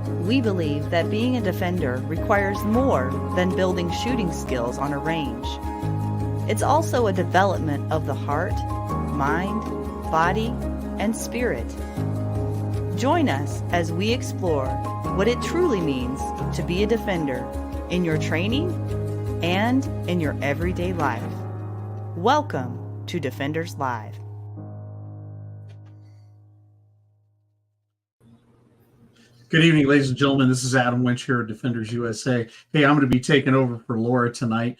We believe that being a defender requires more than building shooting skills on a range. It's also a development of the heart, mind, body, and spirit. Join us as we explore what it truly means to be a defender in your training and in your everyday life. Welcome to Defenders Live. Good evening, ladies and gentlemen. This is Adam Winch here at Defenders USA. Hey, I'm going to be taking over for Laura tonight.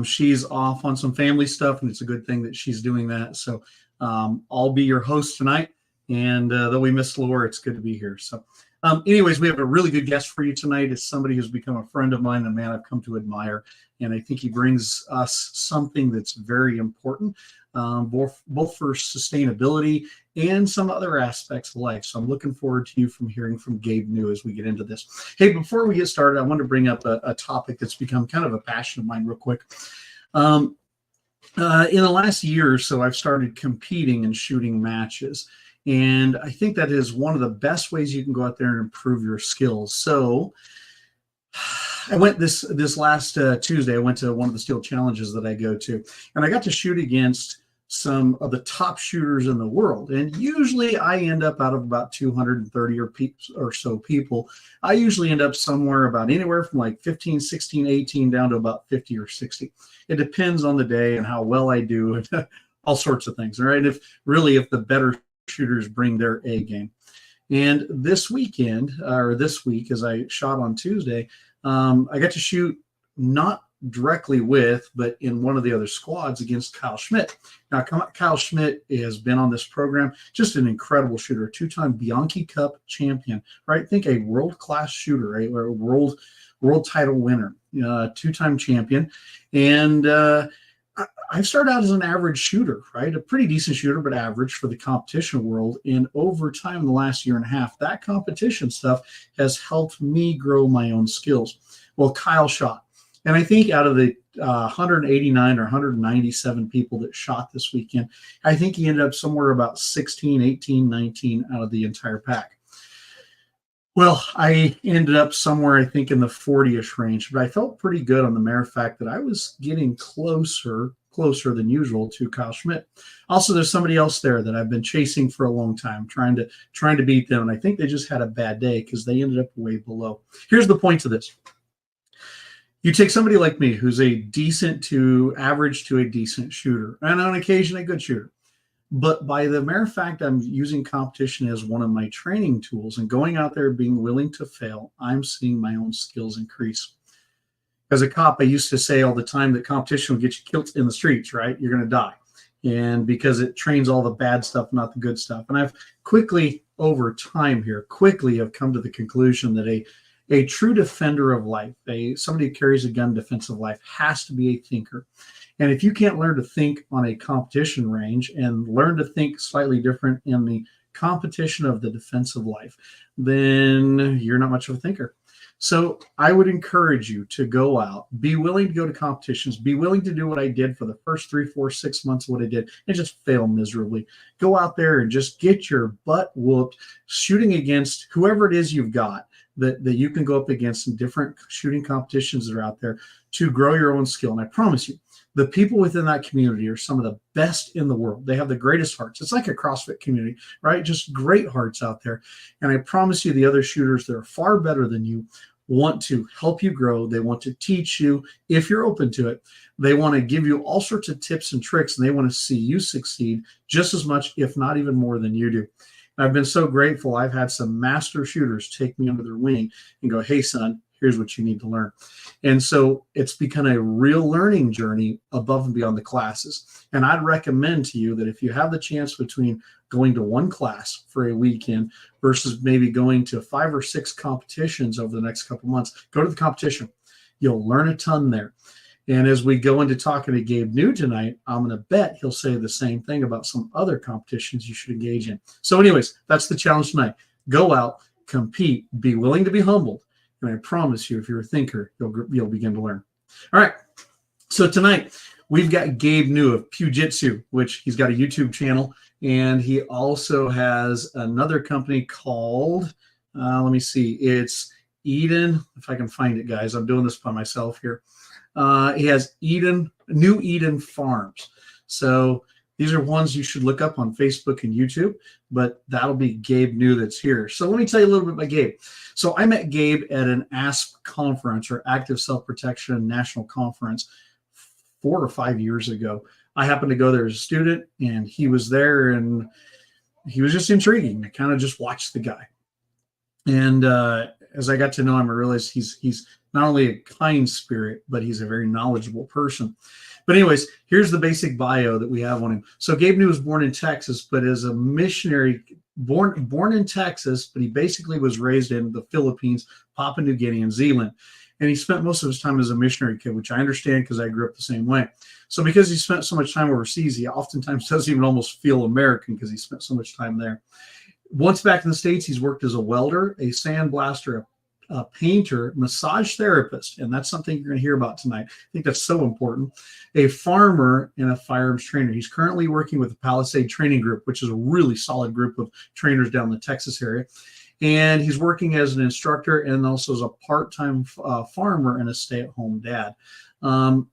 She's off on some family stuff, and it's a good thing that she's doing that. So I'll be your host tonight, and though we missed Laura, it's good to be here. So anyways, we have a really good guest for you tonight. It's somebody who's become a friend of mine, a man I've come to admire, and I think he brings us something that's very important, both for sustainability and some other aspects of life. So I'm looking forward to hearing from Gabe New as we get into this. Hey, before we get started, I want to bring up a topic that's become kind of a passion of mine real quick. In the last year or so, I've started competing and shooting matches. And I think that is one of the best ways you can go out there and improve your skills. So I went this last Tuesday, I went to one of the steel challenges that I go to, and I got to shoot against some of the top shooters in the world. And usually I end up out of about 230 or so people. I usually end up somewhere about anywhere from like 15, 16, 18 down to about 50 or 60. It depends on the day and how well I do and all sorts of things. All right. If the better shooters bring their A game. And this week, as I shot on Tuesday, I got to shoot not directly with, but in one of the other squads against Kyle Schmidt. Now, Kyle Schmidt has been on this program, just an incredible shooter, a two-time Bianchi Cup champion, right? Think a world-class shooter, right? Or a world title winner, two-time champion. And I started out as an average shooter, right? A pretty decent shooter, but average for the competition world. And over time, the last year and a half, that competition stuff has helped me grow my own skills. Well, Kyle shot. And I think out of the 189 or 197 people that shot this weekend, I think he ended up somewhere about 16, 18, 19 out of the entire pack. Well, I ended up somewhere, I think, in the 40-ish range, but I felt pretty good on the mere fact that I was getting closer than usual to Kyle Schmidt. Also, there's somebody else there that I've been chasing for a long time, trying to beat them, and I think they just had a bad day because they ended up way below. Here's the point to this. You take somebody like me who's a decent to average to a decent shooter, and on occasion a good shooter. But by the mere fact I'm using competition as one of my training tools and going out there being willing to fail, I'm seeing my own skills increase. As a cop, I used to say all the time that competition will get you killed in the streets, right? You're going to die. And because it trains all the bad stuff, not the good stuff. And I've over time have come to the conclusion that a true defender of life, somebody who carries a gun defensive life, has to be a thinker. And if you can't learn to think on a competition range and learn to think slightly different in the competition of the defensive life, then you're not much of a thinker. So I would encourage you to go out, be willing to go to competitions, be willing to do what I did for the first 3, 4, 6 months of what I did, and just fail miserably. Go out there and just get your butt whooped, shooting against whoever it is you've got that you can go up against in different shooting competitions that are out there to grow your own skill. And I promise you, the people within that community are some of the best in the world. They have the greatest hearts. It's like a CrossFit community, right? Just great hearts out there. And I promise you, the other shooters that are far better than you want to help you grow. They want to teach you if you're open to it. They want to give you all sorts of tips and tricks, and they want to see you succeed just as much, if not even more than you do. And I've been so grateful. I've had some master shooters take me under their wing and go, hey, son, here's what you need to learn. And so it's become a real learning journey above and beyond the classes. And I'd recommend to you that if you have the chance between going to one class for a weekend versus maybe going to 5 or 6 competitions over the next couple months, go to the competition. You'll learn a ton there. And as we go into talking to Gabe New tonight, I'm going to bet he'll say the same thing about some other competitions you should engage in. So anyways, that's the challenge tonight. Go out, compete, be willing to be humbled. And I promise you, if you're a thinker, you'll begin to learn. All right. So tonight we've got Gabe New of Pujitsu, which he's got a YouTube channel. And he also has another company called Let me see. It's Eden. If I can find it, guys, I'm doing this by myself here. He has New Eden Farms. So these are ones you should look up on Facebook and YouTube, but that'll be Gabe New that's here. So let me tell you a little bit about Gabe. So I met Gabe at an ASP conference, or Active Self-Protection National Conference, 4 or 5 years ago. I happened to go there as a student, and he was there, and he was just intriguing. I kind of just watched the guy. And as I got to know him, I realized he's not only a kind spirit, but he's a very knowledgeable person. But anyways, here's the basic bio that we have on him. So Gabe New was born in Texas, but as a missionary, born in Texas, but he basically was raised in the Philippines, Papua New Guinea, and Zealand. And he spent most of his time as a missionary kid, which I understand because I grew up the same way. So because he spent so much time overseas, he oftentimes doesn't even almost feel American because he spent so much time there. Once back in the States, he's worked as a welder, a sandblaster, a painter, massage therapist, and that's something you're going to hear about tonight. I think that's so important. A farmer and a firearms trainer. He's currently working with the Palisade Training Group, which is a really solid group of trainers down in the Texas area. And he's working as an instructor and also as a part-time farmer and a stay-at-home dad.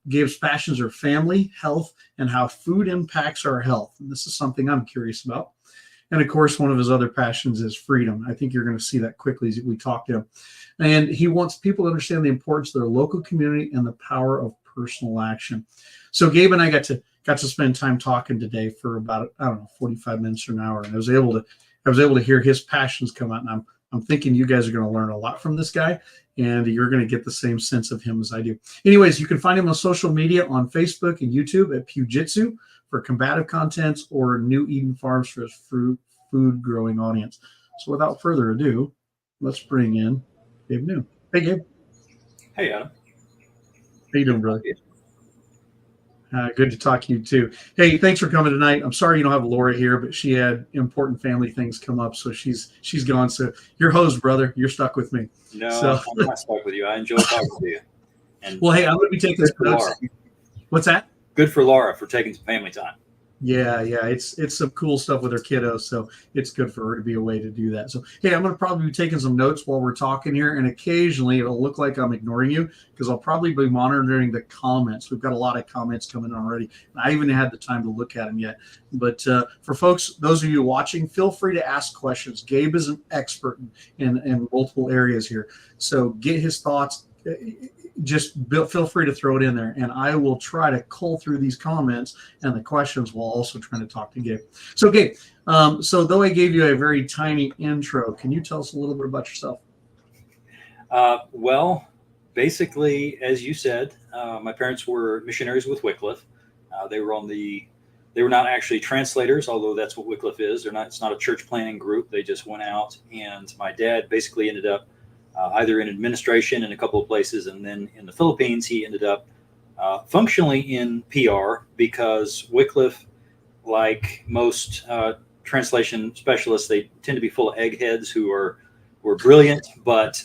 Gabe's passions are family, health, and how food impacts our health. And this is something I'm curious about. And of course, one of his other passions is freedom. I think you're going to see that quickly as we talk to him. And he wants people to understand the importance of their local community and the power of personal action. So Gabe and I got to spend time talking today for about, 45 minutes or an hour. And I was able to hear his passions come out. And I'm thinking you guys are going to learn a lot from this guy, and you're going to get the same sense of him as I do. Anyways, you can find him on social media on Facebook and YouTube at Pujitsu for combative contents, or New Eden Farms for his food growing audience. So without further ado, let's bring in Gabe New. Hey, Gabe. Hey, Adam. How you doing, brother? Good to talk to you too. Hey, thanks for coming tonight. I'm sorry you don't have Laura here, but she had important family things come up, so she's gone. So your host, brother, you're stuck with me. No, so, I'm not stuck with you. I enjoy talking to you. And well, hey, I'm going to be taking some notes. What's that? Good for Laura for taking some family time. Yeah, it's some cool stuff with her kiddos, so it's good for her to be away to do that. So, hey, I'm going to probably be taking some notes while we're talking here, and occasionally it'll look like I'm ignoring you because I'll probably be monitoring the comments. We've got a lot of comments coming in already, and I haven't had the time to look at them yet. But for folks, those of you watching, feel free to ask questions. Gabe is an expert in multiple areas here, so get his thoughts. Just feel free to throw it in there, and I will try to cull through these comments and the questions while also trying to talk to Gabe. So Gabe, so though I gave you a very tiny intro, can you tell us a little bit about yourself? Well, basically, as you said, my parents were missionaries with Wycliffe. They were not actually translators, although that's what Wycliffe is. It's not a church planting group. They just went out, and my dad basically ended up either in administration in a couple of places, and then in the Philippines, he ended up functionally in PR because Wycliffe, like most translation specialists, they tend to be full of eggheads who were brilliant, but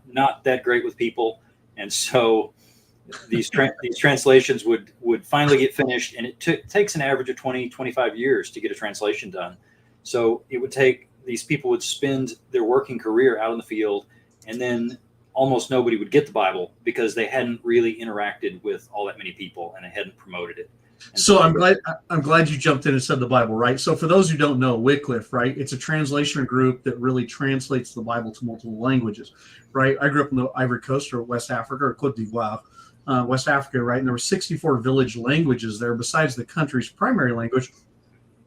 not that great with people. And so these translations would finally get finished, and it takes an average of 20, 25 years to get a translation done. So it would take, these people would spend their working career out in the field, and then almost nobody would get the Bible because they hadn't really interacted with all that many people and they hadn't promoted it. And so I'm glad you jumped in and said the Bible, right? So for those who don't know, Wycliffe, right? It's a translation group that really translates the Bible to multiple languages, right? I grew up in the Ivory Coast, or West Africa, or Côte d'Ivoire, West Africa, right? And there were 64 village languages there besides the country's primary language,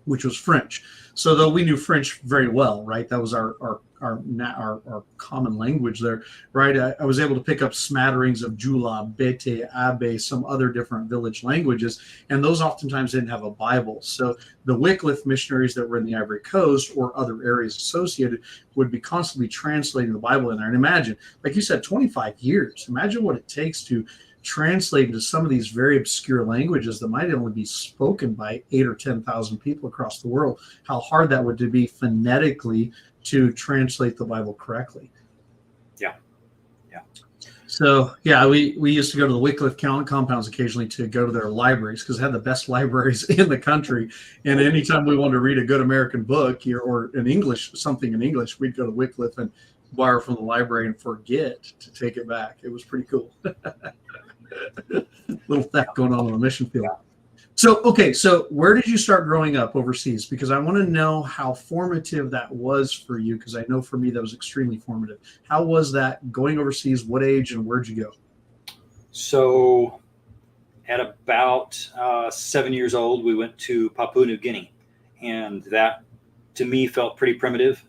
which was French. So though we knew French very well, right? That was our common language there, right? I was able to pick up smatterings of Jula, Bete, Abe, some other different village languages, and those oftentimes didn't have a Bible. So the Wycliffe missionaries that were in the Ivory Coast or other areas associated would be constantly translating the Bible in there. And imagine, like you said, 25 years. Imagine what it takes to translate into some of these very obscure languages that might only be spoken by 8,000 or 10,000 people across the world. How hard that would be phonetically to translate the Bible correctly. Yeah. So yeah, we used to go to the Wycliffe compounds occasionally to go to their libraries because they had the best libraries in the country. And anytime we wanted to read a good American book or something in English, we'd go to Wycliffe, and borrow from the library and forget to take it back. It was pretty cool. Little theft going on the mission field. So, okay, so where did you start growing up overseas? Because I want to know how formative that was for you, because I know for me that was extremely formative. How was that going overseas? What age and where'd you go? So at about 7 years old, we went to Papua New Guinea, and that to me felt pretty primitive.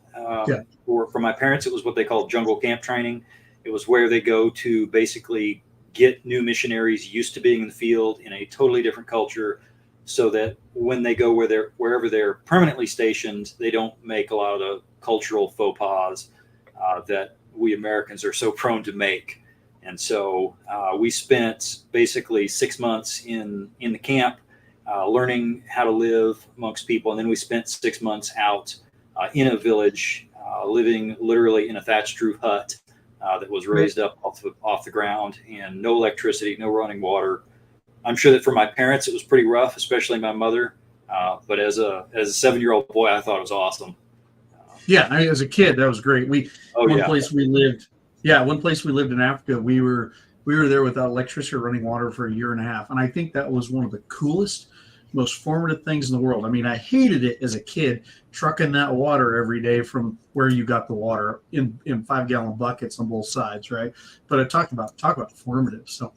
For my parents, it was what they called jungle camp training. It was where they go to basically get new missionaries used to being in the field in a totally different culture, so that when they go wherever they're permanently stationed, they don't make a lot of the cultural faux pas that we Americans are so prone to make. And so we spent basically 6 months in the camp, learning how to live amongst people. And then we spent 6 months out in a village, living literally in a thatched roof hut that was raised up off the ground, and no electricity, no running water. I'm sure that for my parents, it was pretty rough, especially my mother. But as a 7-year-old boy, I thought it was awesome. As a kid, that was great. One place we lived in Africa, we were there without electricity or running water for a year and a half. And I think that was one of the coolest, most formative things in the world. I mean, I hated it as a kid, trucking that water every day from where you got the water in 5-gallon buckets on both sides, right? But I talk about formative. So,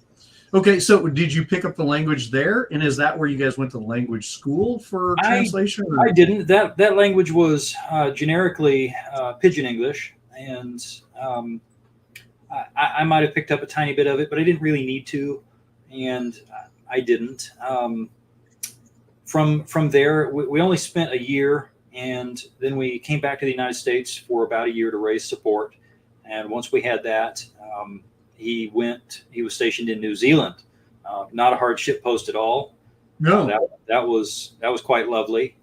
okay, so did you pick up the language there? And is that where you guys went to language school for translation? I didn't. That language was generically Pidgin English, and I might have picked up a tiny bit of it, but I didn't really need to, and I didn't. From there, we only spent a year, and then we came back to the United States for about a year to raise support. And once we had that, he was stationed in New Zealand. Not a hardship post at all. No, that was quite lovely.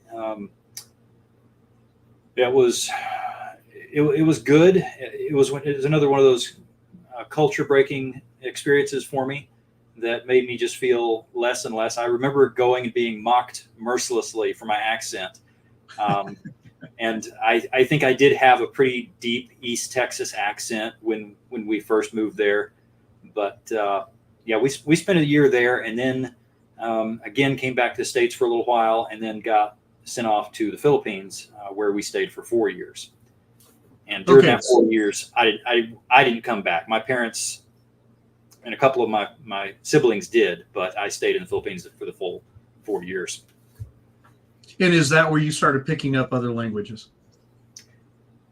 It was good. It was another one of those culture breaking experiences for me that made me just feel less and less. I remember going and being mocked mercilessly for my accent. And I think I did have a pretty deep East Texas accent when we first moved there. But we spent a year there, and then again came back to the States for a little while, and then got sent off to the Philippines, where we stayed for 4 years. And during that 4 years, I didn't come back. My parents and a couple of my siblings did, but I stayed in the Philippines for the full 4 years. And is that where you started picking up other languages?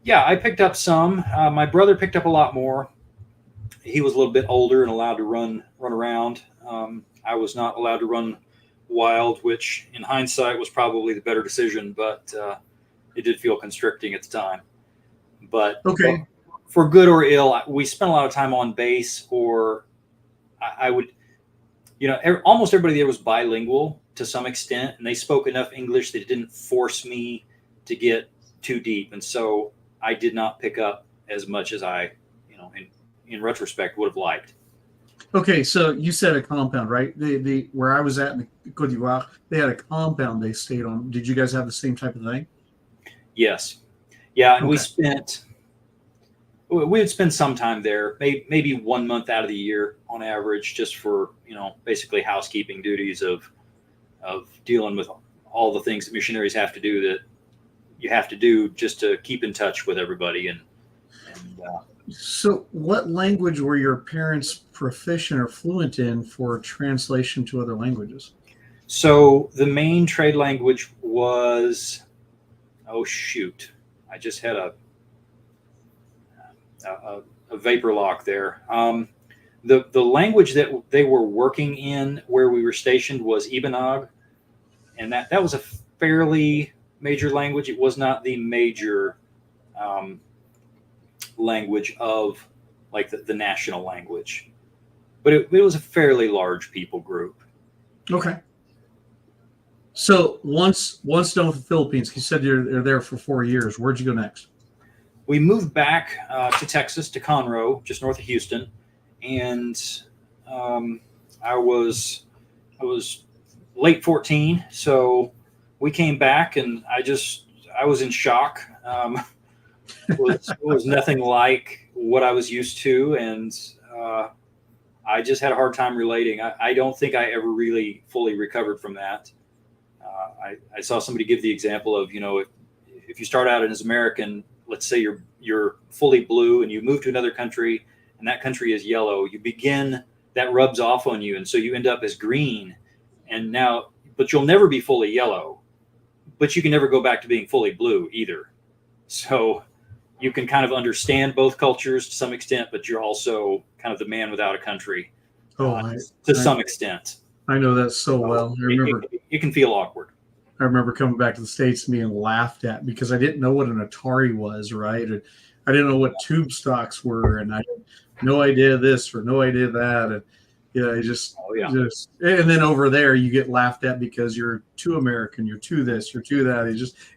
Yeah, I picked up some. My brother picked up a lot more. He was a little bit older and allowed to run around. I was not allowed to run wild, which in hindsight was probably the better decision, but it did feel constricting at the time. But okay, for good or ill, we spent a lot of time on base, or I would, almost everybody there was bilingual to some extent, and they spoke enough English that it didn't force me to get too deep. And so I did not pick up as much as I, in retrospect, would have liked. Okay, so you said a compound, right? The where I was at in Côte d'Ivoire, they had a compound they stayed on. Did you guys have the same type of thing? Yes. Yeah, and Okay. we would spend some time there, maybe 1 month out of the year on average, just for, basically housekeeping duties of dealing with all the things that missionaries have to do, that you have to do just to keep in touch with everybody. So what language were your parents proficient or fluent in for translation to other languages? So the main trade language was, I just had a vapor lock there. The language that they were working in where we were stationed was Ibanag, and that was a fairly major language. It was not the major language of like the national language, but it was a fairly large people group. Okay. So once done with the Philippines, you said you're there for 4 years. Where'd you go next? We moved back to Texas, to Conroe, just north of Houston, and I was late 14, so we came back, and I was in shock. was nothing like what I was used to, and I just had a hard time relating. I don't think I ever really fully recovered from that. I saw somebody give the example of, if you start out as American, let's say you're fully blue and you move to another country and that country is yellow, that rubs off on you. And so you end up as green but you'll never be fully yellow, but you can never go back to being fully blue either. So you can kind of understand both cultures to some extent, but you're also kind of the man without a country to some extent. I know that so well. I remember it can feel awkward. I remember coming back to the States and being laughed at because I didn't know what an Atari was, right? And I didn't know what tube stocks were, and I had no idea this or no idea that. And and then over there you get laughed at because you're too American, you're too this, you're too that.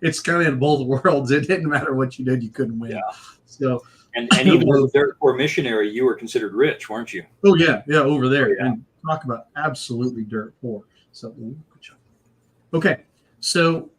It's kind of in both worlds. It didn't matter what you did, you couldn't win. Yeah. So and even as a dirt poor missionary, you were considered rich, weren't you? Oh yeah, over there. Oh, yeah. And talk about absolutely dirt poor. So good job. Okay. So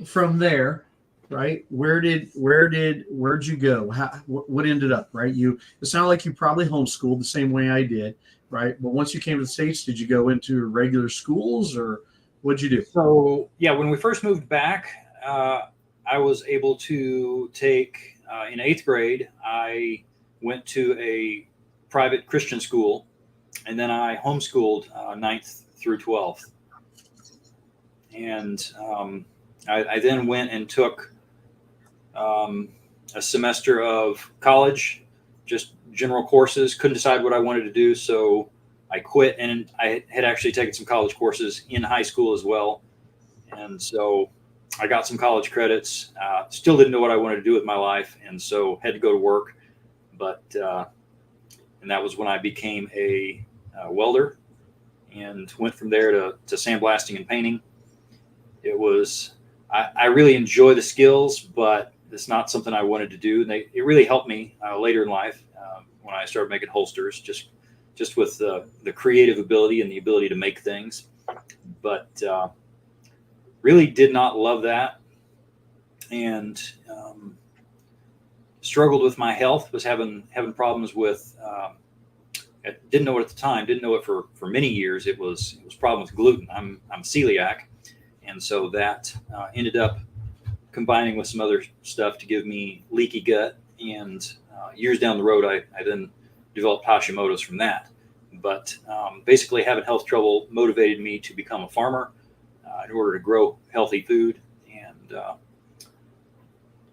from there, right? Where'd you go? What ended up, right? It sounded like you probably homeschooled the same way I did, right? But once you came to the States, did you go into regular schools or what'd you do? So yeah, when we first moved back, I was able to take, in 8th grade, I went to a private Christian school, and then I homeschooled 9th through 12th. And I then went and took a semester of college, just general courses. Couldn't decide what I wanted to do, so I quit. And I had actually taken some college courses in high school as well. And so I got some college credits. Still didn't know what I wanted to do with my life, and so had to go to work. But and that was when I became a welder, and went from there to sandblasting and painting. It was, I really enjoy the skills, but it's not something I wanted to do. And it really helped me later in life when I started making holsters, just with the creative ability and the ability to make things. But really did not love that, and struggled with my health. Was having problems with. I didn't know it at the time. Didn't know it for many years. It was a problem with gluten. I'm celiac. And so that ended up combining with some other stuff to give me leaky gut. And years down the road, I then developed Hashimoto's from that. But basically, having health trouble motivated me to become a farmer in order to grow healthy food. And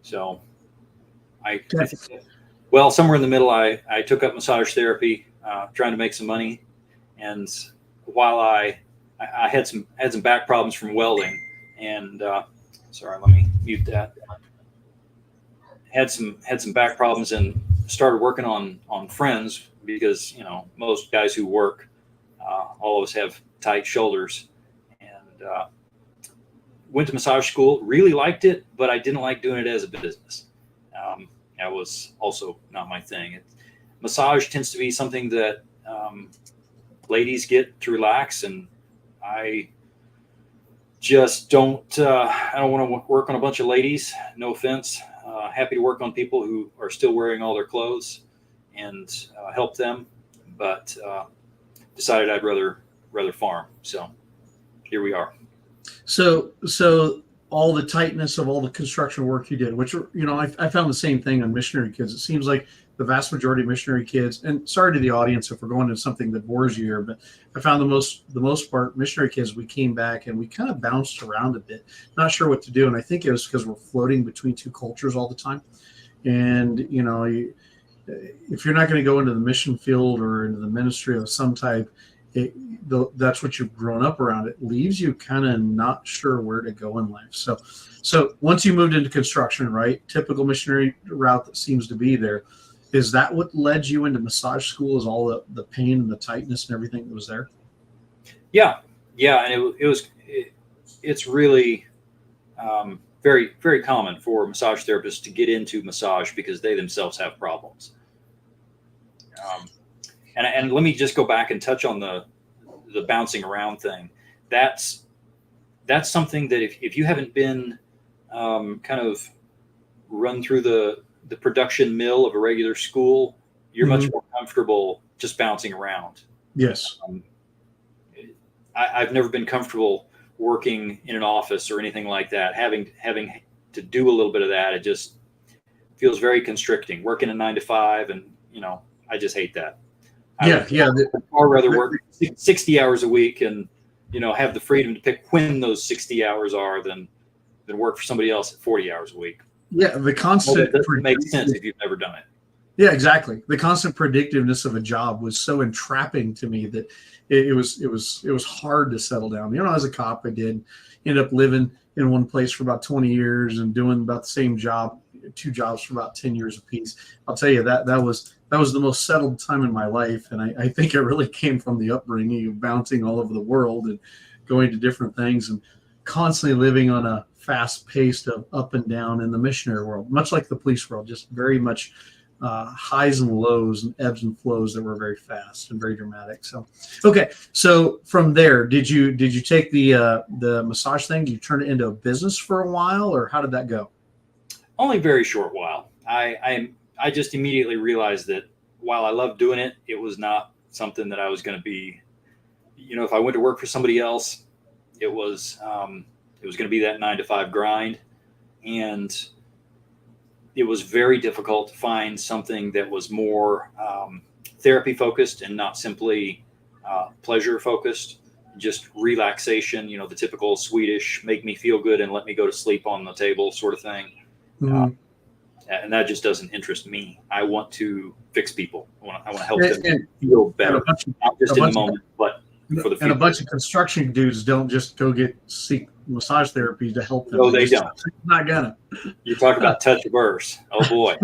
so I think, well, somewhere in the middle, I took up massage therapy, trying to make some money. And while I had some back problems from welding, and sorry, let me mute that. Had some back problems and started working on friends because most guys who work, all of us have tight shoulders, and went to massage school. Really liked it, but I didn't like doing it as a business. That was also not my thing. Massage tends to be something that ladies get to relax, and I just don't. I don't want to work on a bunch of ladies. No offense. Happy to work on people who are still wearing all their clothes and help them, but decided I'd rather farm. So here we are. So all the tightness of all the construction work you did, which I found the same thing on missionary kids. It seems like the vast majority of missionary kids, and sorry to the audience if we're going into something that bores you here, but I found the most part missionary kids, we came back and we kind of bounced around a bit, not sure what to do. And I think it was because we're floating between two cultures all the time. And, if you're not going to go into the mission field or into the ministry of some type, that's what you've grown up around. It leaves you kind of not sure where to go in life. So once you moved into construction, right, typical missionary route that seems to be there, is that what led you into massage school? Is all the pain and the tightness and everything that was there? Yeah, and it's really very, very common for massage therapists to get into massage because they themselves have problems. And let me just go back and touch on the bouncing around thing. That's something that if you haven't been kind of run through the production mill of a regular school, you're much more comfortable just bouncing around. Yes. I've never been comfortable working in an office or anything like that. Having to do a little bit of that, it just feels very constricting. Working a 9 to 5, and I just hate that. I'd far rather work 60 hours a week and have the freedom to pick when those 60 hours are than work for somebody else at 40 hours a week. Yeah, the constant doesn't make sense if you've never done it. Yeah, exactly. The constant predictiveness of a job was so entrapping to me that it was hard to settle down. As a cop, I did end up living in one place for about 20 years and doing about the same job, 2 jobs for about 10 years apiece. I'll tell you that was the most settled time in my life, and I think it really came from the upbringing of bouncing all over the world and going to different things and constantly living on a fast pace of up and down in the missionary world, much like the police world, just very much highs and lows and ebbs and flows that were very fast and very dramatic. So, okay. So from there, did you take the massage thing? Did you turn it into a business for a while, or how did that go? Only a very short while. I just immediately realized that while I loved doing it, it was not something that I was going to be, if I went to work for somebody else, it was going to be that 9 to 5 grind. And it was very difficult to find something that was more therapy focused and not simply pleasure focused, just relaxation, the typical Swedish, make me feel good and let me go to sleep on the table sort of thing. And that just doesn't interest me. I want to fix people. I want to help them feel better, not just in the moment, but for the future. And a bunch of construction dudes don't just go seek massage therapy to help them. No, they don't. Not gonna. You talk about touch reverse. Oh boy.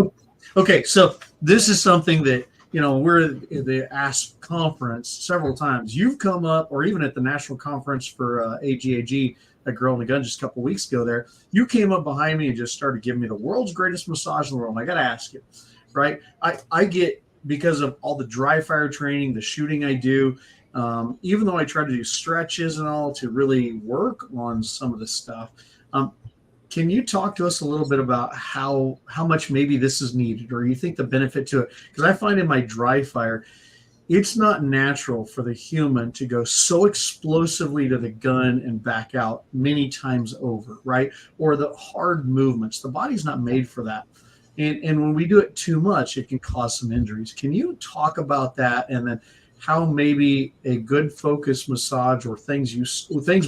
Okay, so this is something that we're at the ASP conference several times. You've come up, or even at the national conference for AGAG, a Girl in a Gun, just a couple of weeks ago. There, you came up behind me and just started giving me the world's greatest massage in the world. I got to ask you, right? I get, because of all the dry fire training, the shooting I do. Even though I try to do stretches and all to really work on some of this stuff, can you talk to us a little bit about how much maybe this is needed, or you think the benefit to it? Because I find in my dry fire, it's not natural for the human to go so explosively to the gun and back out many times over, right? Or the hard movements. The body's not made for that. And when we do it too much, it can cause some injuries. Can you talk about that, and then how maybe a good focus massage or things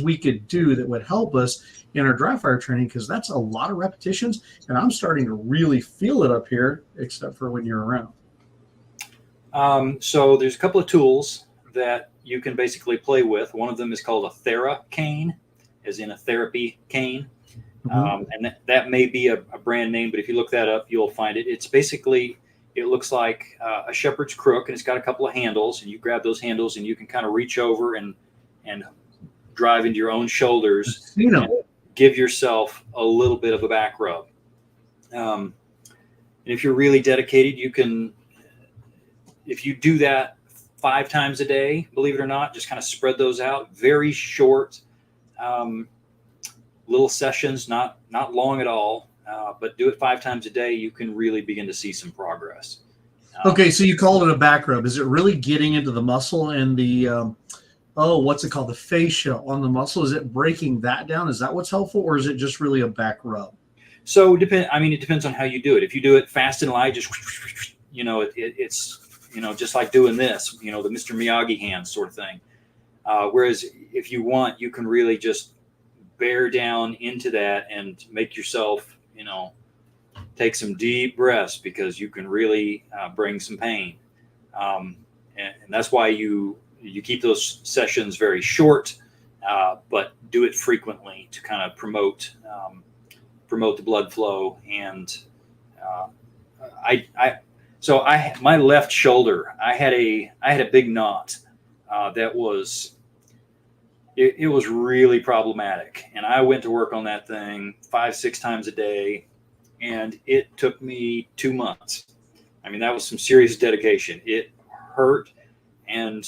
we could do that would help us in our dry fire training? Because that's a lot of repetitions, and I'm starting to really feel it up here, except for when you're around. So there's a couple of tools that you can basically play with. One of them is called a Thera cane, as in a therapy cane. And that may be a brand name, but if you look that up, you'll find it. It's basically, it looks like a shepherd's crook, and it's got a couple of handles, and you grab those handles and you can kind of reach over and drive into your own shoulders, and give yourself a little bit of a back rub. And if you're really dedicated, you can, if you do that 5 times a day, believe it or not, just kind of spread those out, very short, little sessions, not long at all, but do it 5 times a day. You can really begin to see some progress. Okay, so you call it a back rub. Is it really getting into the muscle and the what's it called, the fascia on the muscle? Is it breaking that down? Is that what's helpful, or is it just really a back rub? So it depends on how you do it. If you do it fast and light, just it's just like doing this, the Mr. Miyagi hand sort of thing. Whereas if you want, you can really just bear down into that and make yourself, take some deep breaths, because you can really bring some pain. And that's why you keep those sessions very short, but do it frequently to kind of promote the blood flow. And my left shoulder, I had a big knot that was, it was really problematic. And I went to work on that thing 5-6 times a day, and it took me 2 months. That was some serious dedication. It hurt. And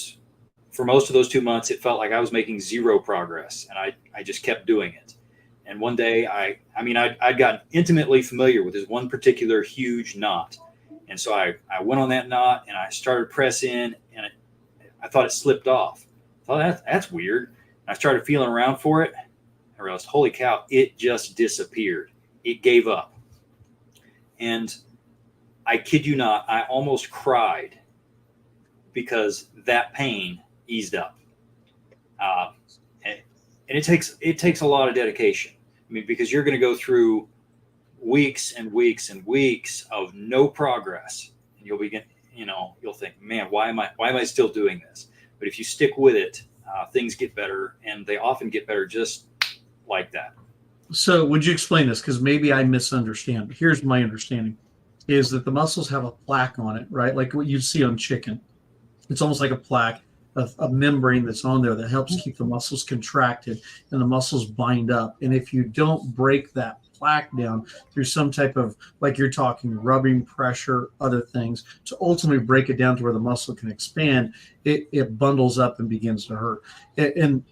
for most of those 2 months, it felt like I was making zero progress, and I just kept doing it. And one day I'd gotten intimately familiar with this one particular huge knot. And so I went on that knot and I started pressing, and I thought it slipped off. I thought that's weird. And I started feeling around for it. I realized, holy cow, it just disappeared. It gave up. And I kid you not, I almost cried because that pain eased up. And it takes a lot of dedication. I mean, because you're going to go through weeks and weeks and weeks of no progress, and you'll think, man, why am I still doing this? But if you stick with it, things get better, and they often get better just like that. So would you explain this? Because maybe I misunderstand. Here's my understanding, is that the muscles have a plaque on it, right? Like what you see on chicken. It's almost like a plaque, a membrane that's on there that helps keep the muscles contracted and the muscles bind up. And if you don't break that plaque down through some type of, like you're talking, rubbing, pressure, other things, to ultimately break it down to where the muscle can expand, it bundles up and begins to hurt. And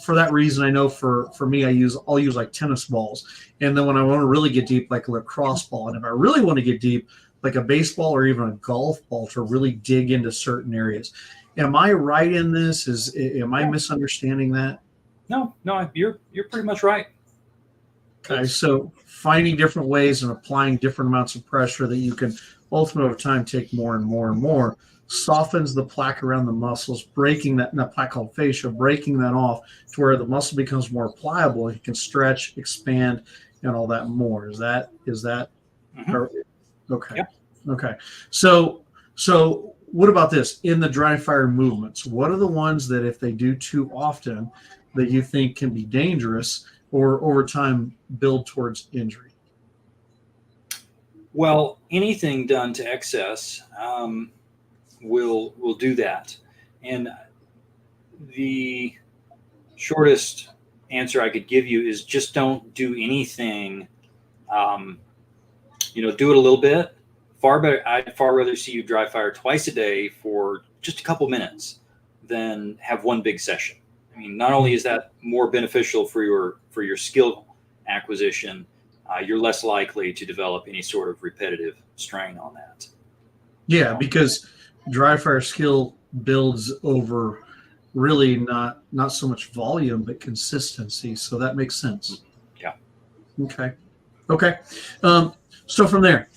for that reason, I know for me, I'll use like tennis balls. And then when I want to really get deep, like a lacrosse ball. And if I really want to get deep, like a baseball or even a golf ball, to really dig into certain areas. Am I right in this? Am I misunderstanding that? No, you're pretty much right. Okay, so finding different ways and applying different amounts of pressure that you can ultimately over time take more and more and more softens the plaque around the muscles, breaking that plaque called fascia, breaking that off to where the muscle becomes more pliable. You can stretch, expand, and all that more. Is that Mm-hmm. Okay? Yeah. Okay. So what about this in the dry fire movements? What are the ones that if they do too often that you think can be dangerous or over time build towards injury? Well, anything done to excess will do that. And the shortest answer I could give you is just don't do anything. Do it a little bit. Far better. I'd far rather see you dry fire twice a day for just a couple minutes than have one big session. I mean, not only is that more beneficial for your skill acquisition, you're less likely to develop any sort of repetitive strain on that. Yeah, because dry fire skill builds over really not so much volume, but consistency. So that makes sense. Yeah. Okay. So from there,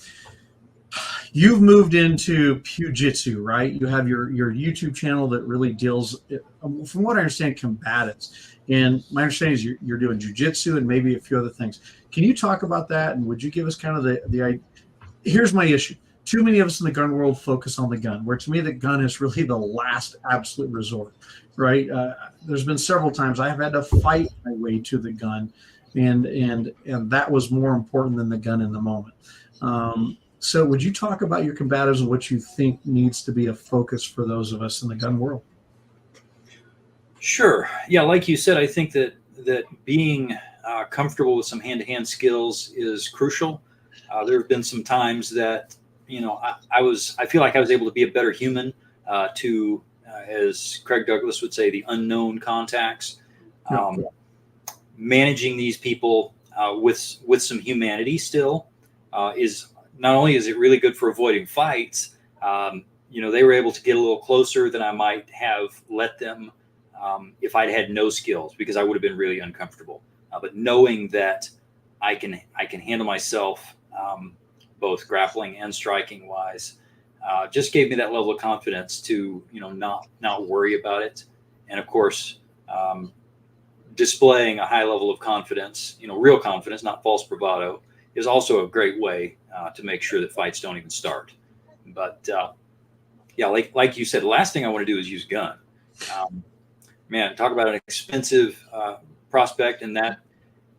you've moved into Jiu-Jitsu, right? You have your YouTube channel that really deals, from what I understand, combatives. And my understanding is you're doing Jiu-Jitsu and maybe a few other things. Can you talk about that? And would you give us kind of the here's my issue. Too many of us in the gun world focus on the gun, where to me the gun is really the last absolute resort, right? There's been several times I have had to fight my way to the gun, and that was more important than the gun in the moment. So would you talk about your combatives and what you think needs to be a focus for those of us in the gun world? Sure. Yeah, like you said, I think that being comfortable with some hand-to-hand skills is crucial. There have been some times that I feel like I was able to be a better human to, as Craig Douglas would say, the unknown contacts. Managing these people with some humanity still is not only is it really good for avoiding fights. They were able to get a little closer than I might have let them if I'd had no skills, because I would have been really uncomfortable. But knowing that I can handle myself both grappling and striking wise just gave me that level of confidence to not worry about it. And of course, displaying a high level of confidence, real confidence, not false bravado, is also a great way to make sure that fights don't even start. But like you said, the last thing I want to do is use a gun. Man, talk about an expensive prospect, and that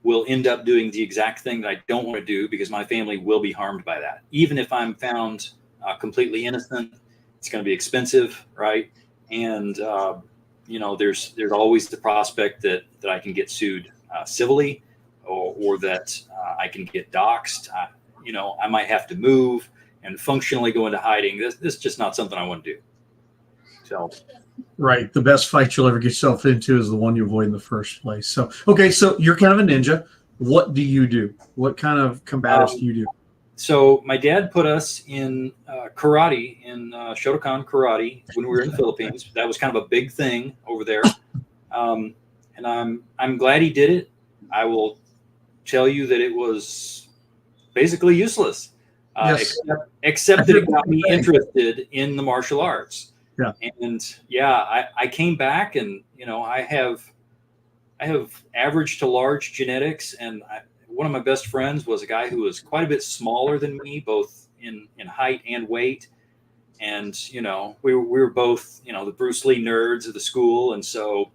will end up doing the exact thing that I don't want to do, because my family will be harmed by that. Even if I'm found completely innocent, it's going to be expensive, right? And there's always the prospect that I can get sued civilly, or that I can get doxxed. I might have to move and functionally go into hiding. This is just not something I want to do. So Right. The best fight you'll ever get yourself into is the one you avoid in the first place. So, okay. So you're kind of a ninja. What do you do? What kind of combatives do you do? So my dad put us in karate, in Shotokan karate, when we were in the Philippines. That was kind of a big thing over there, and I'm glad he did it. I will tell you that it was basically useless, Yes. except that it got me interested in the martial arts. Yeah. And yeah, I came back, and I have average to large genetics, and one of my best friends was a guy who was quite a bit smaller than me, both in height and weight. And, we were both, the Bruce Lee nerds of the school. And so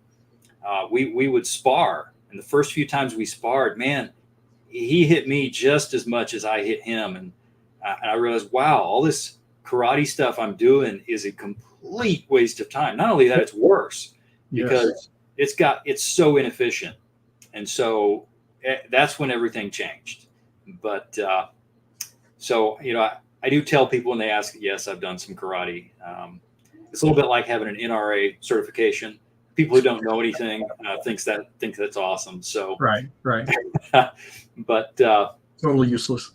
we would spar. And the first few times we sparred, man, he hit me just as much as I hit him. And I realized, wow, all this karate stuff I'm doing is a complete waste of time. Not only that, it's worse because it's so inefficient. And so that's when everything changed. But so I do tell people when they ask, yes, I've done some karate. It's a little bit like having an NRA certification. People who don't know anything think that's awesome. So right. But Totally useless.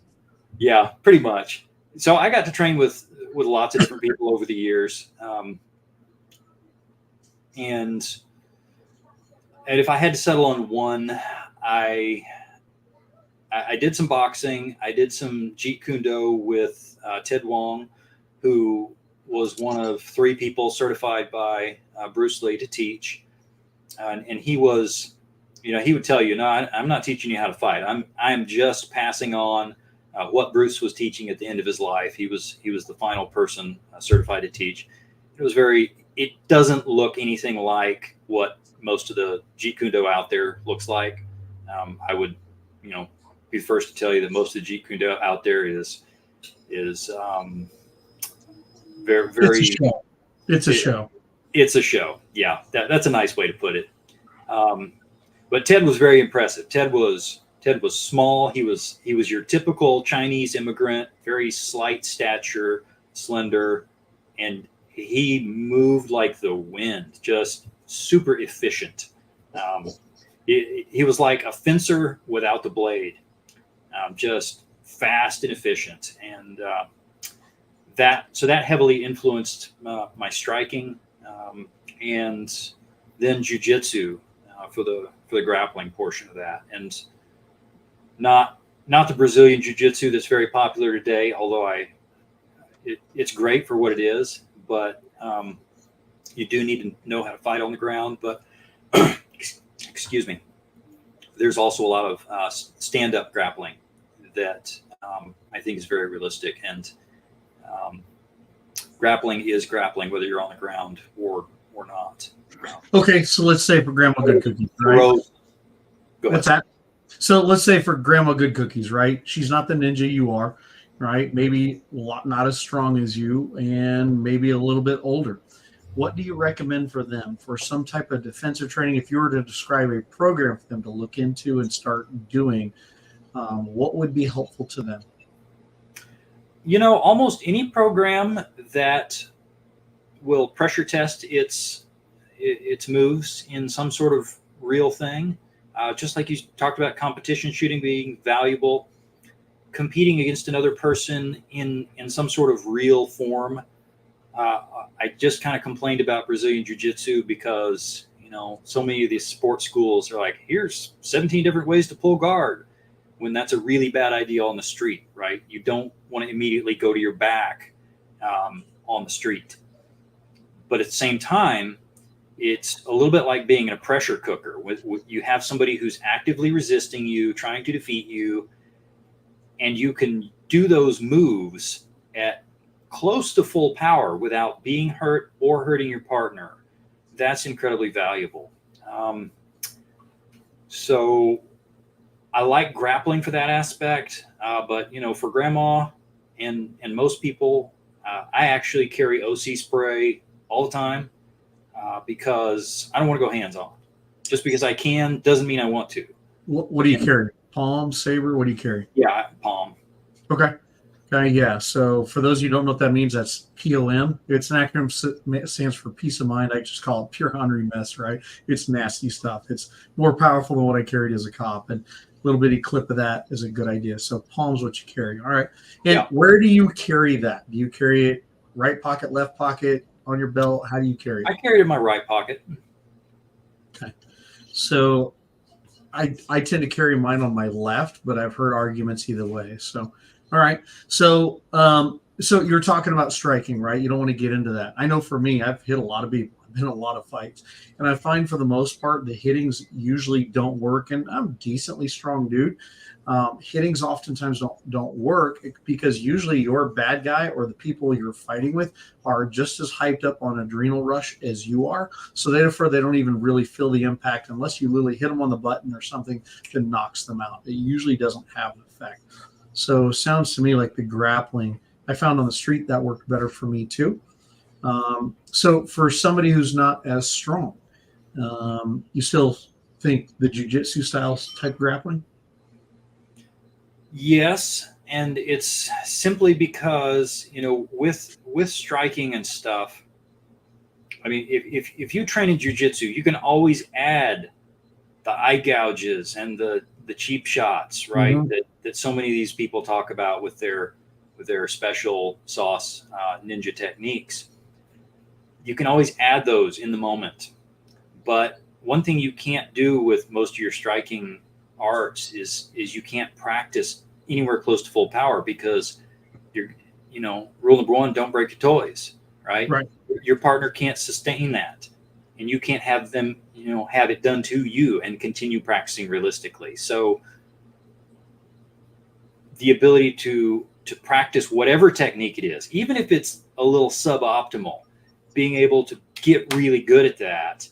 Yeah, pretty much. So I got to train with lots of different people over the years, and if I had to settle on one, I did some boxing. I did some Jeet Kune Do with Ted Wong, who was one of 3 people certified by Bruce Lee to teach. And he was, he would tell you, no, I'm not teaching you how to fight. I'm just passing on what Bruce was teaching at the end of his life. He was the final person certified to teach. It doesn't look anything like what most of the Jeet Kune Do out there looks like. I would, be the first to tell you that most of the Jeet Kune Do out there is very, very. It's a show. It's a show. Yeah, that's a nice way to put it. But Ted was very impressive. Ted was small. He was your typical Chinese immigrant, very slight stature, slender, and he moved like the wind, just super efficient. He was like a fencer without the blade, just fast and efficient. And that heavily influenced my striking, and then jiu-jitsu for the grappling portion of that. And not the Brazilian jiu-jitsu that's very popular today, although it's great for what it is, but you do need to know how to fight on the ground. But excuse me, there's also a lot of stand-up grappling that I think is very realistic. And grappling is grappling, whether you're on the ground or not. Okay, so let's say for Grandma Good Cookies, right? Go ahead. What's that? So let's say for Grandma Good Cookies, right? She's not the ninja you are, right? Maybe not as strong as you, and maybe a little bit older. What do you recommend for them for some type of defensive training? If you were to describe a program for them to look into and start doing, what would be helpful to them? Almost any program that will pressure test its moves in some sort of real thing, just like you talked about competition shooting being valuable, competing against another person in some sort of real form. I just kind of complained about Brazilian Jiu-Jitsu because, so many of these sports schools are like, here's 17 different ways to pull guard, when that's a really bad idea on the street, right? You don't want to immediately go to your back on the street. But at the same time, it's a little bit like being in a pressure cooker. You have somebody who's actively resisting you, trying to defeat you, and you can do those moves at close to full power without being hurt or hurting your partner. That's incredibly valuable. So I like grappling for that aspect, but for grandma and most people, I actually carry OC spray all the time because I don't want to go hands-on. Just because I can doesn't mean I want to. What do you carry? Palm, saber? What do you carry? Yeah, palm. Okay. Okay, yeah. So for those of you who don't know what that means, that's POM. It's an acronym, stands for peace of mind. I just call it pure honorary mess, right? It's nasty stuff. It's more powerful than what I carried as a cop. And a little bitty clip of that is a good idea. So palm's what you carry. All right. And Yeah. where do you carry that? Do you carry it right pocket, left pocket, on your belt? How do you carry it? I carry it in my right pocket. Okay. So I tend to carry mine on my left, but I've heard arguments either way. So, all right. So, so you're talking about striking, right? You don't want to get into that. I know for me, I've hit a lot of people. I've been in a lot of fights, and I find for the most part the hittings usually don't work. And I'm a decently strong dude. Hittings oftentimes don't work because usually your bad guy or the people you're fighting with are just as hyped up on adrenal rush as you are. So therefore, they don't even really feel the impact unless you literally hit them on the button or something that knocks them out. It usually doesn't have an effect. So sounds to me like the grappling I found on the street that worked better for me too. So for somebody who's not as strong, you still think the jiu-jitsu style type grappling? Yes, and it's simply because, with striking and stuff. I mean, if you train in jiu-jitsu, you can always add the eye gouges and the cheap shots, right? Mhm. That so many of these people talk about with their special sauce ninja techniques. You can always add those in the moment. But one thing you can't do with most of your striking arts is you can't practice anywhere close to full power because rule number one, don't break your toys, right? Right. Your partner can't sustain that, and you can't have them, have it done to you and continue practicing realistically. So the ability to practice whatever technique it is, even if it's a little suboptimal, being able to get really good at that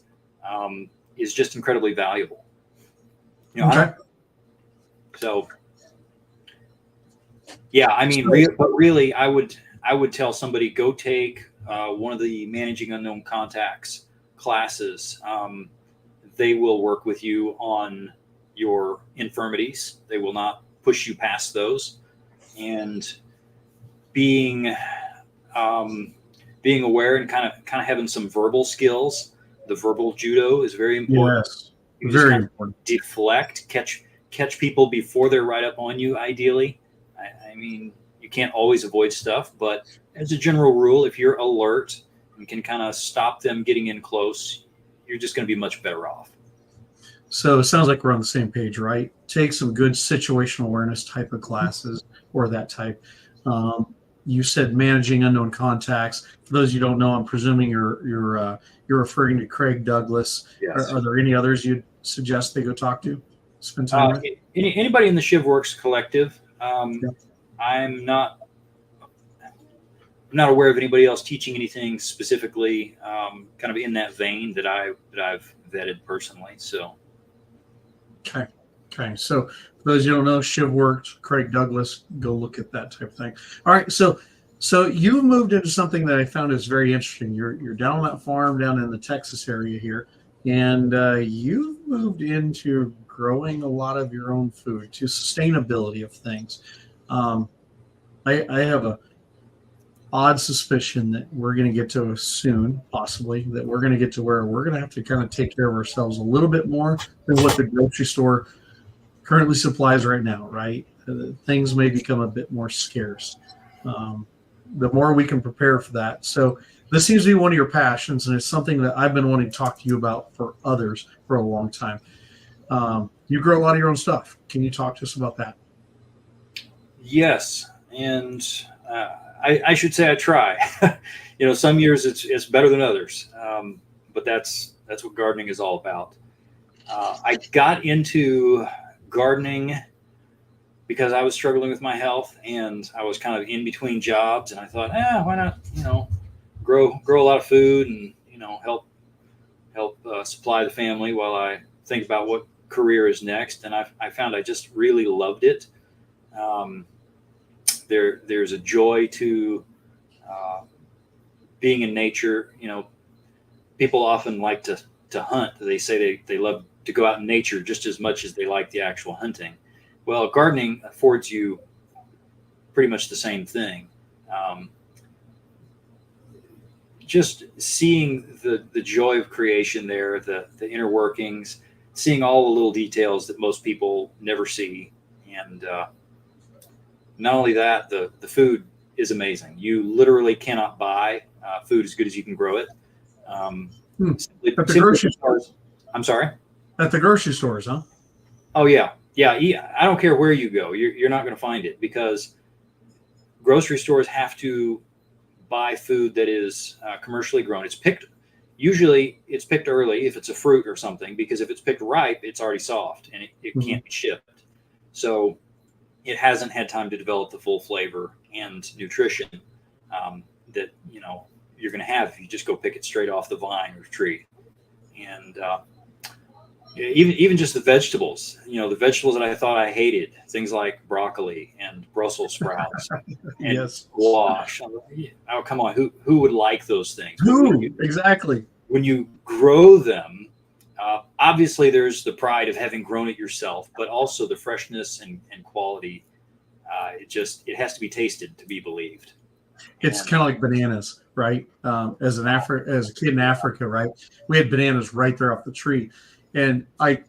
is just incredibly valuable. Okay. So yeah, I mean, but really, I would tell somebody, go take one of the managing unknown contacts classes. They will work with you on your infirmities. They will not push you past those. And being aware and kind of having some verbal skills. The verbal judo is very important. Yes, You very just important. deflect, catch people before they're right up on you, ideally. I mean, you can't always avoid stuff, but as a general rule, if you're alert and can kind of stop them getting in close, you're just going to be much better off. So it sounds like we're on the same page, right? Take some good situational awareness type of classes or that type. You said managing unknown contacts. For those you don't know, I'm presuming you're referring to Craig Douglas. Yes. Are there any others you'd suggest they go talk to, spend time with? Anybody in the ShivWorks collective. Yeah. I'm not aware of anybody else teaching anything specifically, kind of in that vein that I've vetted personally. So. Okay. So for those you don't know, ShivWorks, Craig Douglas, go look at that type of thing. All right. So you've moved into something that I found is very interesting. You're down on that farm down in the Texas area here, and you've moved into growing a lot of your own food, to sustainability of things. I have a odd suspicion that we're going to get to soon, possibly, that we're going to get to where we're going to have to kind of take care of ourselves a little bit more than what the grocery store currently supplies right now, right? Things may become a bit more scarce. The more we can prepare for that. So this seems to be one of your passions, and it's something that I've been wanting to talk to you about for others for a long time. You grow a lot of your own stuff. Can you talk to us about that? Yes, and I should say I try. Some years it's better than others, but that's what gardening is all about. I got into gardening because I was struggling with my health, and I was kind of in between jobs, and I thought, why not, grow a lot of food and help supply the family while I think about what career is next. And I found I just really loved it. There's a joy to being in nature. People often like to hunt. They say they love to go out in nature just as much as they like the actual hunting. Well, gardening affords you pretty much the same thing. Just seeing the joy of creation there, the inner workings, seeing all the little details that most people never see. And not only that, the food is amazing. You literally cannot buy food as good as you can grow it. At the grocery stores. I'm sorry? At the grocery stores, huh? Oh, yeah. Yeah. I don't care where you go. You're not going to find it, because grocery stores have to buy food that is commercially grown. Usually it's picked early if it's a fruit or something, because if it's picked ripe, it's already soft and it can't be shipped. So it hasn't had time to develop the full flavor and nutrition that, you're going to have if you just go pick it straight off the vine or tree. And even just the vegetables, the vegetables that I thought I hated, things like broccoli and Brussels sprouts and squash. Oh, come on. Who would like those things? Exactly. When you grow them, obviously there's the pride of having grown it yourself, but also the freshness and quality. It has to be tasted to be believed. It's kind of like bananas, right? As a kid in Africa, right? We had bananas right there off the tree. And I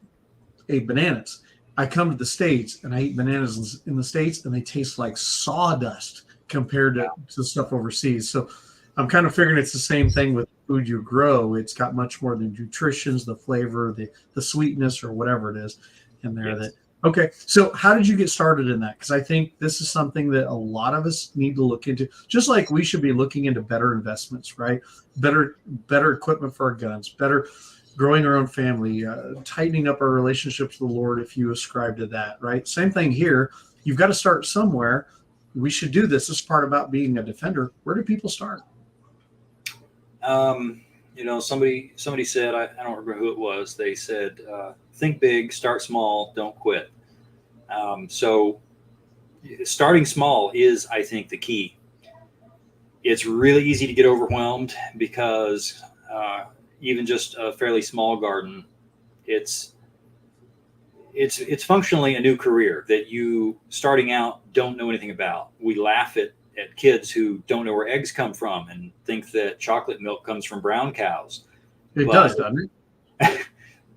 ate bananas. I come to the States and I eat bananas in the States, and they taste like sawdust compared to stuff overseas. So I'm kind of figuring it's the same thing with food you grow. It's got much more than nutrition, the flavor, the sweetness, or whatever it is in there. Yes. Okay. So how did you get started in that? Because I think this is something that a lot of us need to look into, just like we should be looking into better investments, right? Better equipment for our guns, better growing our own family, tightening up our relationships with the Lord if you ascribe to that, right? Same thing here. You've got to start somewhere. We should do this. This part about being a defender. Where do people start? Somebody said, I don't remember who it was. They said, think big, start small, don't quit. So starting small is, I think, the key. It's really easy to get overwhelmed because even just a fairly small garden, it's functionally a new career that you starting out don't know anything about. We laugh at kids who don't know where eggs come from and think that chocolate milk comes from brown cows. It does, doesn't it?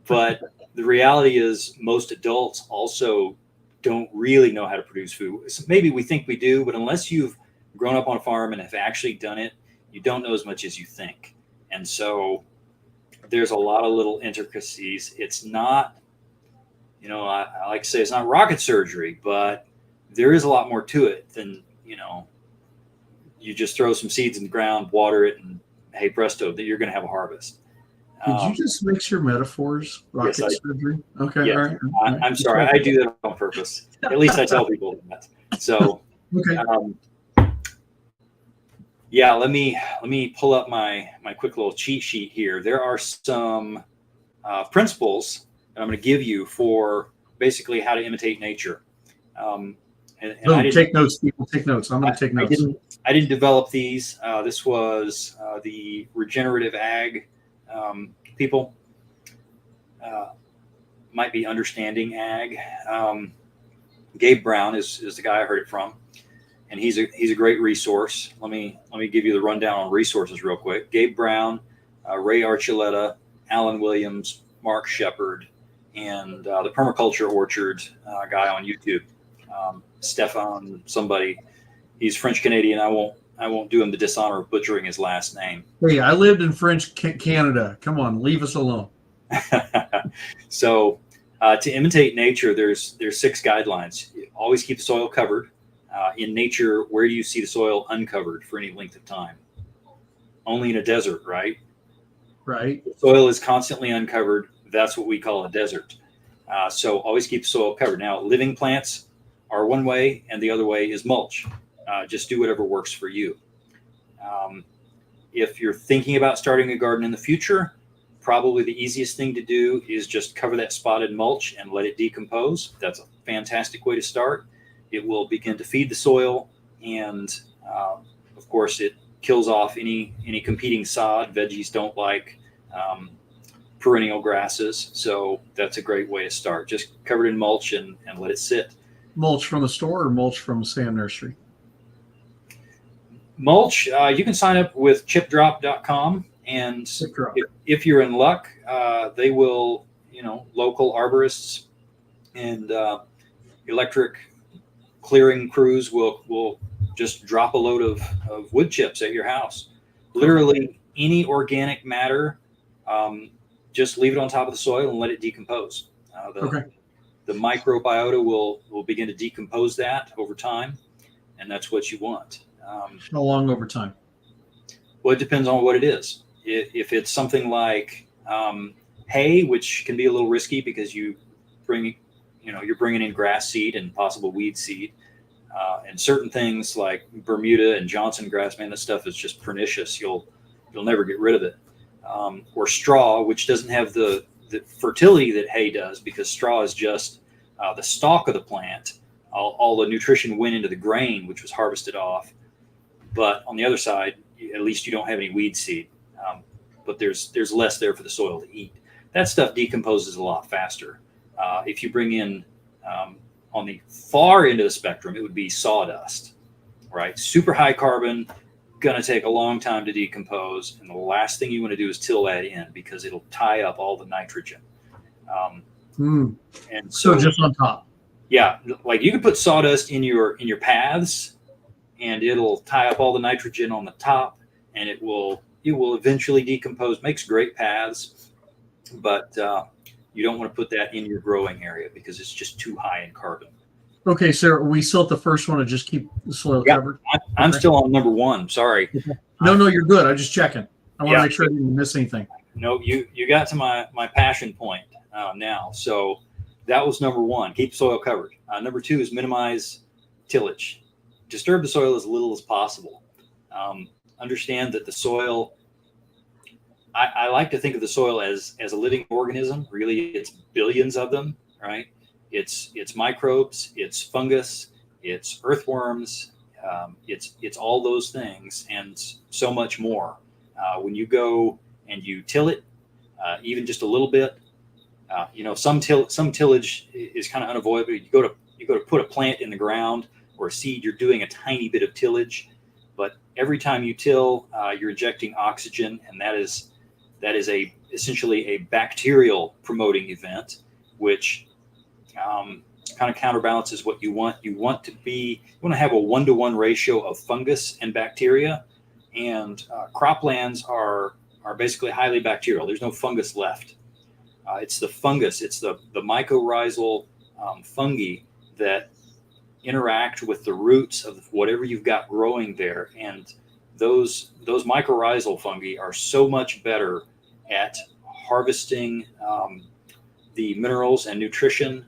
But the reality is most adults also don't really know how to produce food. So maybe we think we do, but unless you've grown up on a farm and have actually done it, you don't know as much as you think. And so there's a lot of little intricacies. It's not, I like to say it's not rocket surgery, but there is a lot more to it than, you just throw some seeds in the ground, water it, and hey presto, that you're going to have a harvest. Did you just mix your metaphors? Rocket surgery? Okay. Yes, all right. I'm sorry. I do that on purpose. At least I tell people that. So, okay. Let me pull up my quick little cheat sheet here. There are some principles that I'm going to give you for basically how to imitate nature. Take notes, people. Take notes. I'm going to take notes. I didn't develop these. This was the regenerative ag people. Might be understanding ag. Gabe Brown is the guy I heard it from, and he's a great resource. Let me give you the rundown on resources real quick. Gabe Brown, Ray Archuleta, Alan Williams, Mark Shepard, and the Permaculture Orchard guy on YouTube. Stefan somebody, he's French Canadian. I won't do him the dishonor of butchering his last name. Hey, I lived in French Canada. Come on, leave us alone. So to imitate nature, there's 6 guidelines. Always keep the soil covered. In nature, where do you see the soil uncovered for any length of time? Only in a desert, right? Right. The soil is constantly uncovered. That's what we call a desert. So always keep the soil covered. Now, living plants are one way, and the other way is mulch. Just do whatever works for you. If you're thinking about starting a garden in the future, probably the easiest thing to do is just cover that spotted mulch and let it decompose. That's a fantastic way to start. It will begin to feed the soil, and of course, it kills off any competing sod. Veggies don't like perennial grasses, so that's a great way to start. Just cover it in mulch and let it sit. Mulch from the store or mulch from Sam Nursery? Mulch, you can sign up with chipdrop.com, and Chipdrop. if you're in luck, they will, local arborists and electric clearing crews will just drop a load of wood chips at your house. Literally any organic matter, just leave it on top of the soil and let it decompose. The microbiota will begin to decompose that over time, and that's what you want. How long over time? Well, it depends on what it is. If it's something like hay, which can be a little risky because you're bringing in grass seed and possible weed seed, and certain things like Bermuda and Johnson grass, man, this stuff is just pernicious. You'll never get rid of it. Or straw, which doesn't have the fertility that hay does, because straw is just the stalk of the plant. All the nutrition went into the grain, which was harvested off. But on the other side, at least you don't have any weed seed. But there's less there for the soil to eat. That stuff decomposes a lot faster. If you bring in on the far end of the spectrum, it would be sawdust, right? Super high carbon, gonna take a long time to decompose, and the last thing you want to do is till that in, because it'll tie up all the nitrogen. And so just on top. Yeah, like you can put sawdust in your paths, and it'll tie up all the nitrogen on the top, and it will eventually decompose. Makes great paths, but you don't want to put that in your growing area because it's just too high in carbon. Okay, so are we still at the first one to just keep the soil covered? I'm still on number one. Sorry. No, you're good. I'm just checking. I want to make sure I didn't miss anything. No, you got to my passion point now. So that was number one, keep soil covered. Number two is minimize tillage. Disturb the soil as little as possible. Understand that the soil, I like to think of the soil as a living organism. Really, it's billions of them, right? It's microbes, it's fungus, it's earthworms, it's all those things and so much more. When you go and you till it, even just a little bit, some tillage is kind of unavoidable. You go to put a plant in the ground or a seed, you're doing a tiny bit of tillage, but every time you till, you're injecting oxygen, and that is essentially a bacterial promoting event, which kind of counterbalances what you want. You want to have a 1-to-1 ratio of fungus and bacteria, and croplands are basically highly bacterial. There's no fungus left. It's the fungus, it's the mycorrhizal fungi that interact with the roots of whatever you've got growing there, and those mycorrhizal fungi are so much better at harvesting the minerals and nutrition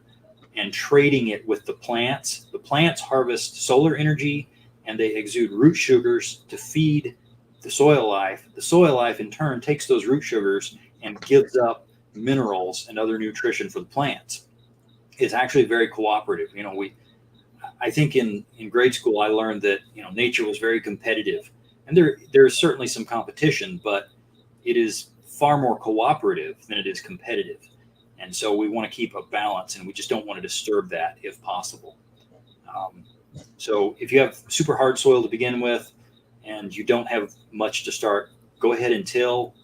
and trading it with the plants. The plants harvest solar energy, and they exude root sugars to feed the soil life. The soil life in turn takes those root sugars and gives up minerals and other nutrition for the plants. It's actually very cooperative. I think in grade school I learned that nature was very competitive, and there's certainly some competition, but it is far more cooperative than it is competitive. And so we want to keep a balance, and we just don't want to disturb that if possible. So if you have super hard soil to begin with and you don't have much to start, go ahead and till,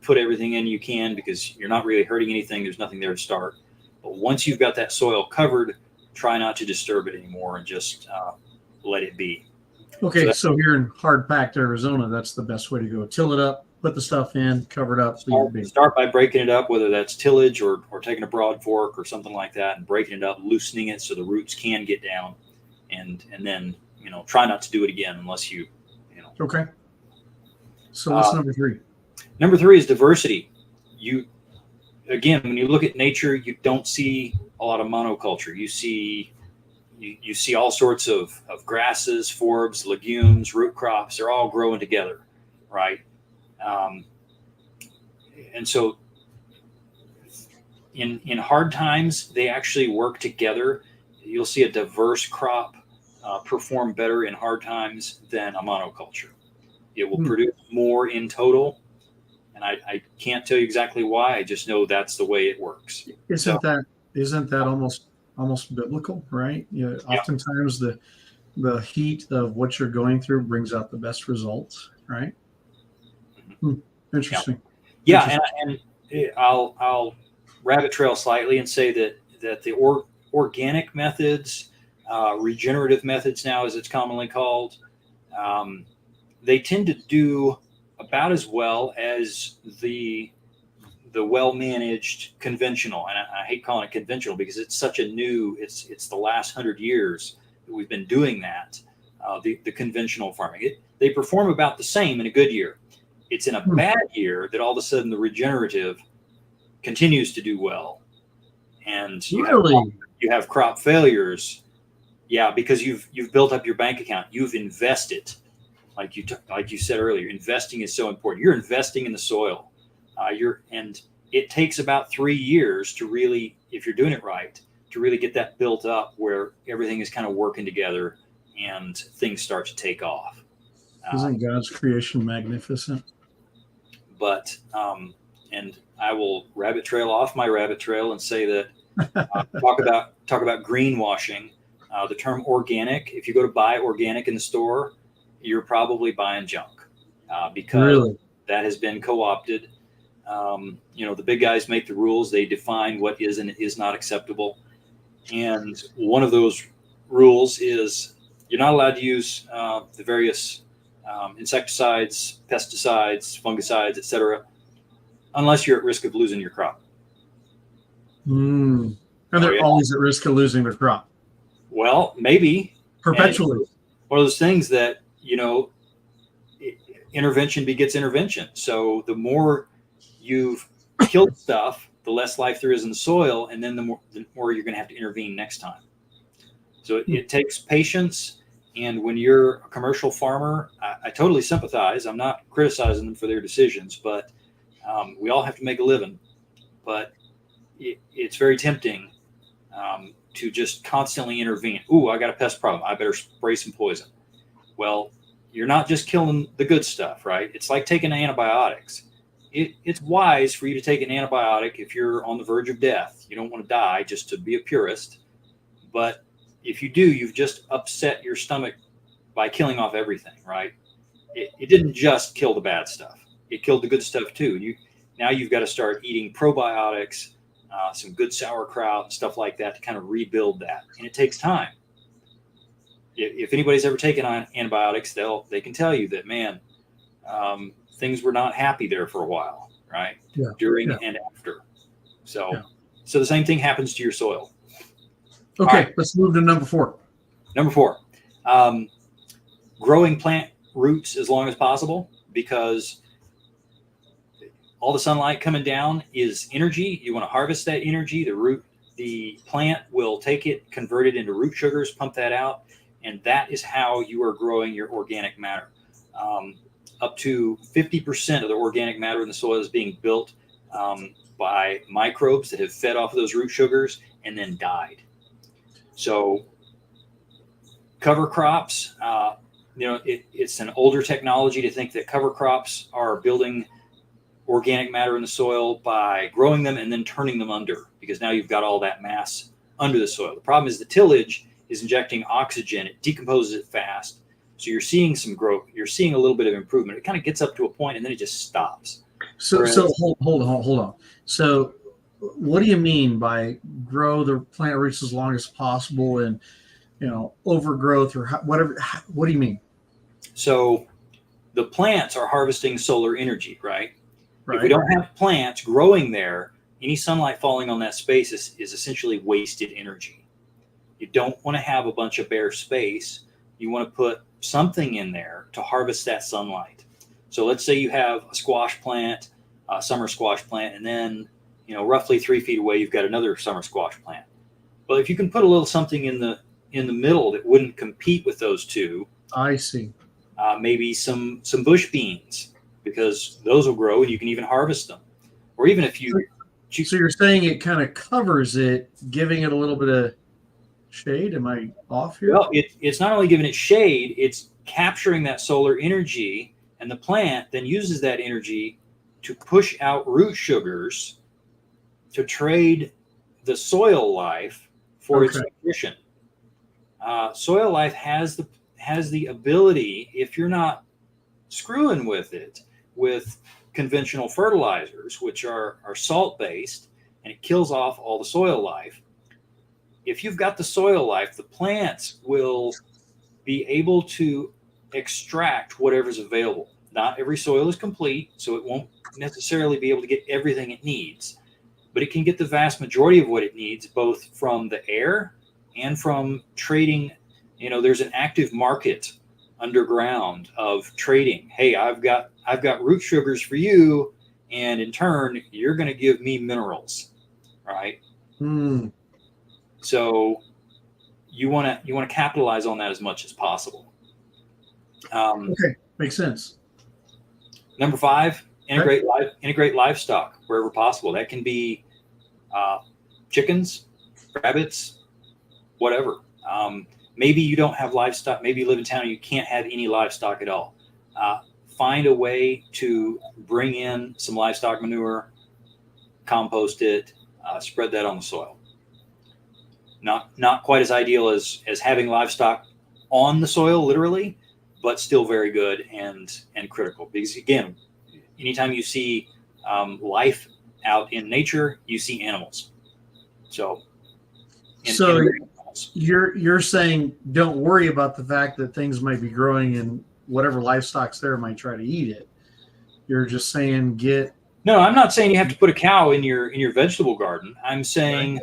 put everything in you can, because you're not really hurting anything. There's nothing there to start. But once you've got that soil covered, try not to disturb it anymore and just let it be. Okay, so here in hard-packed Arizona, that's the best way to go. Till it up, put the stuff in, cover it up. Start by breaking it up, whether that's tillage or taking a broad fork or something like that, and breaking it up, loosening it so the roots can get down, and then try not to do it again unless you. Okay. So what's number three? Number three is diversity. When you look at nature, you don't see a lot of monoculture. You see all sorts of grasses, forbs, legumes, root crops. They're all growing together, right? And so in hard times, they actually work together. You'll see a diverse crop perform better in hard times than a monoculture. It will produce more in total. And I can't tell you exactly why. I just know that's the way it works. Isn't that almost biblical, right? Oftentimes the the heat of what you're going through brings out the best results, right? Hmm. Interesting. Yeah, Interesting. and I'll rabbit trail slightly and say that the organic methods, regenerative methods now, as it's commonly called, they tend to do about as well as the well-managed conventional. And I hate calling it conventional because it's such a new, it's the last 100 years that we've been doing that. The conventional farming, they perform about the same in a good year. It's in a bad year that all of a sudden the regenerative continues to do well, and you have crop failures. Yeah, because you've built up your bank account, you've invested, like you said earlier. Investing is so important. You're investing in the soil. And it takes about 3 years to really, if you're doing it right, to really get that built up where everything is kind of working together and things start to take off. Isn't God's creation magnificent? But and I will rabbit trail off my rabbit trail and say that talk about greenwashing. The term organic. If you go to buy organic in the store, you're probably buying junk because really? That has been co-opted. The big guys make the rules. They define what is and is not acceptable. And one of those rules is you're not allowed to use the various insecticides, pesticides, fungicides, etc., unless you're at risk of losing your crop. And they're always at risk of losing their crop. Well, maybe. Perpetually. One of those things that, intervention begets intervention. So the more you've killed stuff, the less life there is in the soil, and then the more you're going to have to intervene next time. So it takes patience. And when you're a commercial farmer, I totally sympathize. I'm not criticizing them for their decisions, but we all have to make a living. But it's very tempting to just constantly intervene. Ooh, I got a pest problem. I better spray some poison. Well, you're not just killing the good stuff, right? It's like taking antibiotics. It's wise for you to take an antibiotic if you're on the verge of death. You don't want to die, just to be a purist. But if you do, you've just upset your stomach by killing off everything, right? It didn't just kill the bad stuff. It killed the good stuff too. Now you've got to start eating probiotics, some good sauerkraut and stuff like that to kind of rebuild that. And it takes time. If anybody's ever taken on antibiotics, they can tell you that, man, things were not happy there for a while, right? Yeah. During and after. So the same thing happens to your soil. Okay, right. Let's move to number 4. Number 4, growing plant roots as long as possible, because all the sunlight coming down is energy. You want to harvest that energy. The plant will take it, convert it into root sugars, pump that out, and that is how you are growing your organic matter. Up to 50% of the organic matter in the soil is being built by microbes that have fed off of those root sugars and then died. So cover crops, it's an older technology to think that cover crops are building organic matter in the soil by growing them and then turning them under, because now you've got all that mass under the soil. The problem is the tillage is injecting oxygen. It decomposes it fast. So you're seeing some growth. You're seeing a little bit of improvement. It kind of gets up to a point and then it just stops. So hold on. So what do you mean by grow the plant roots as long as possible and, overgrowth or whatever? What do you mean? So the plants are harvesting solar energy, right? If we don't have plants growing there, any sunlight falling on that space is essentially wasted energy. You don't want to have a bunch of bare space. You want to put something in there to harvest that sunlight. So let's say you have a squash plant, a summer squash plant, and then roughly 3 feet away you've got another summer squash plant. Well, if you can put a little something in the middle that wouldn't compete with those two, I see. Maybe some bush beans, because those will grow and you can even harvest them. Or even if you... So you're saying it kind of covers it, giving it a little bit of shade? Am I off here? Well, it's not only giving it shade, it's capturing that solar energy, and the plant then uses that energy to push out root sugars to trade the soil life for its nutrition. Soil life has the ability, if you're not screwing with it with conventional fertilizers, which are salt based, and it kills off all the soil life. If you've got the soil life, the plants will be able to extract whatever's available. Not every soil is complete, so it won't necessarily be able to get everything it needs, but it can get the vast majority of what it needs, both from the air and from trading. There's an active market underground of trading. Hey, I've got root sugars for you, and in turn, you're going to give me minerals, right? So you want to capitalize on that as much as possible. Okay, makes sense. Number 5, integrate livestock wherever possible. That can be chickens, rabbits, whatever. Maybe you don't have livestock. Maybe you live in town and you can't have any livestock at all. Find a way to bring in some livestock manure, compost it, spread that on the soil. Not quite as ideal as having livestock on the soil, literally, but still very good and critical. Because again, anytime you see life out in nature, you see animals. So you're saying don't worry about the fact that things might be growing and whatever livestock's there might try to eat it. You're just saying No, I'm not saying you have to put a cow in your vegetable garden. I'm saying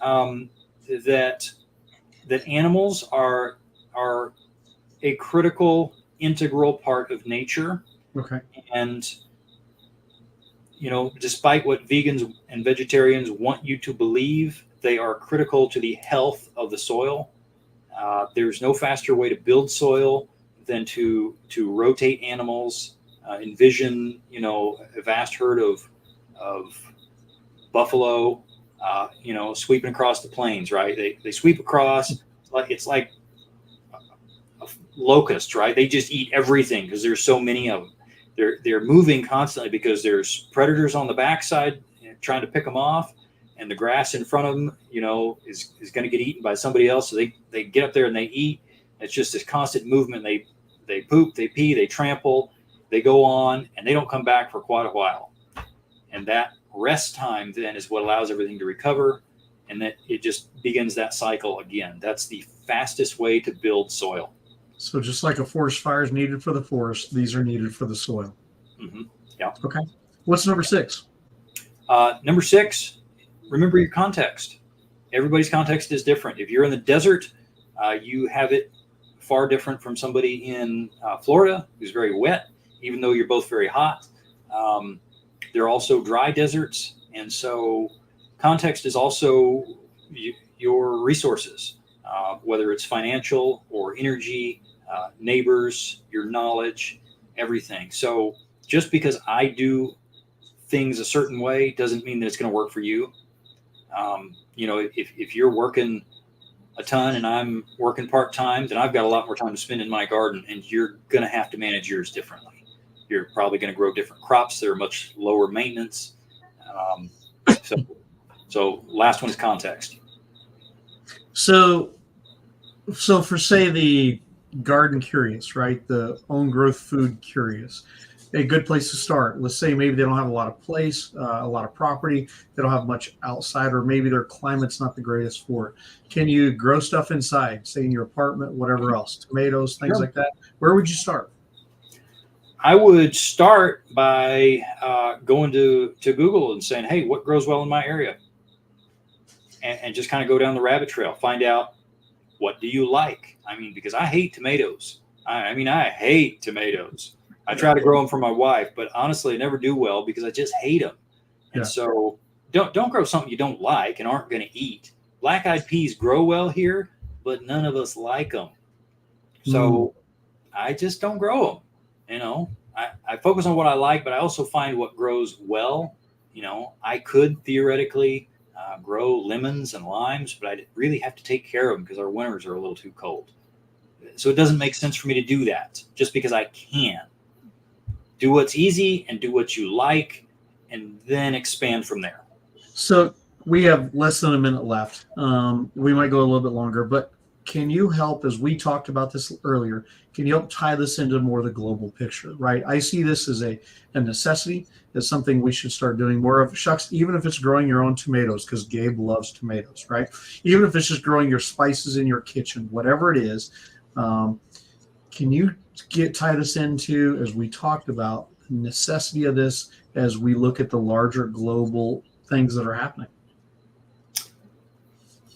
that animals are a critical, integral part of nature. Okay. And despite what vegans and vegetarians want you to believe, they are critical to the health of the soil. There's no faster way to build soil than to rotate animals. Envision, a vast herd of buffalo, sweeping across the plains, right? They sweep across. It's like a locust, right? They just eat everything because there's so many of them. They're moving constantly because there's predators on the backside trying to pick them off, and the grass in front of them, is going to get eaten by somebody else. So they get up there and they eat. It's just this constant movement. They poop, they pee, they trample, they go on, and they don't come back for quite a while. And that rest time then is what allows everything to recover, and that it just begins that cycle again. That's the fastest way to build soil. So just like a forest fire is needed for the forest, these are needed for the soil. Mm-hmm. Yeah. Okay. What's number 6? Number 6, remember your context. Everybody's context is different. If you're in the desert, you have it far different from somebody in Florida who's very wet, even though you're both very hot. There are also dry deserts. And so context is also your resources, whether it's financial or energy, neighbors, your knowledge, everything. So just because I do things a certain way doesn't mean that it's going to work for you. If you're working a ton and I'm working part-time, then I've got a lot more time to spend in my garden, and you're going to have to manage yours differently. You're probably going to grow different crops that are much lower maintenance. So last one is context. So for, say, the garden curious, right? The own growth food curious, a good place to start. Let's say maybe they don't have a lot of place, a lot of property. They don't have much outside, or maybe their climate's not the greatest for it. Can you grow stuff inside, say in your apartment, whatever else, tomatoes, things like that? Where would you start? I would start by going to Google and saying, hey, what grows well in my area? And just kind of go down the rabbit trail, find out, what do you like? I mean, because I hate tomatoes. I hate tomatoes. I try to grow them for my wife, but honestly, I never do well because I just hate them. And so don't grow something you don't like and aren't going to eat. Black-eyed peas grow well here, but none of us like them. So I just don't grow them. I focus on what I like, but I also find what grows well. I could theoretically grow lemons and limes, but I really have to take care of them because our winters are a little too cold. So it doesn't make sense for me to do that just because I can. Do what's easy and do what you like, and then expand from there. So we have less than a minute left. We might go a little bit longer, but can you help, as we talked about this earlier, can you help tie this into more of the global picture, right? I see this as a necessity, as something we should start doing more of. Shucks, even if it's growing your own tomatoes, because Gabe loves tomatoes, right? Even if it's just growing your spices in your kitchen, whatever it is, can you tie this into, as we talked about, the necessity of this as we look at the larger global things that are happening?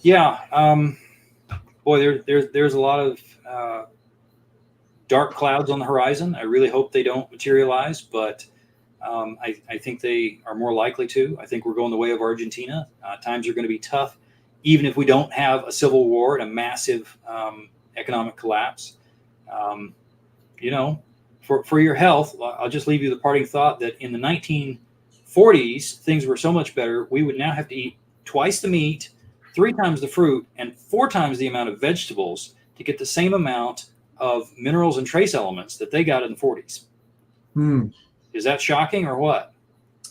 Yeah. Boy, there's a lot of dark clouds on the horizon. I really hope they don't materialize, but I think they are more likely to. I think we're going the way of Argentina. Times are going to be tough, even if we don't have a civil war and a massive economic collapse. For your health, I'll just leave you the parting thought that in the 1940s, things were so much better. We would now have to eat twice the meat, 3 times the fruit, and 4 times the amount of vegetables to get the same amount of minerals and trace elements that they got in the 40s. Is that shocking or what?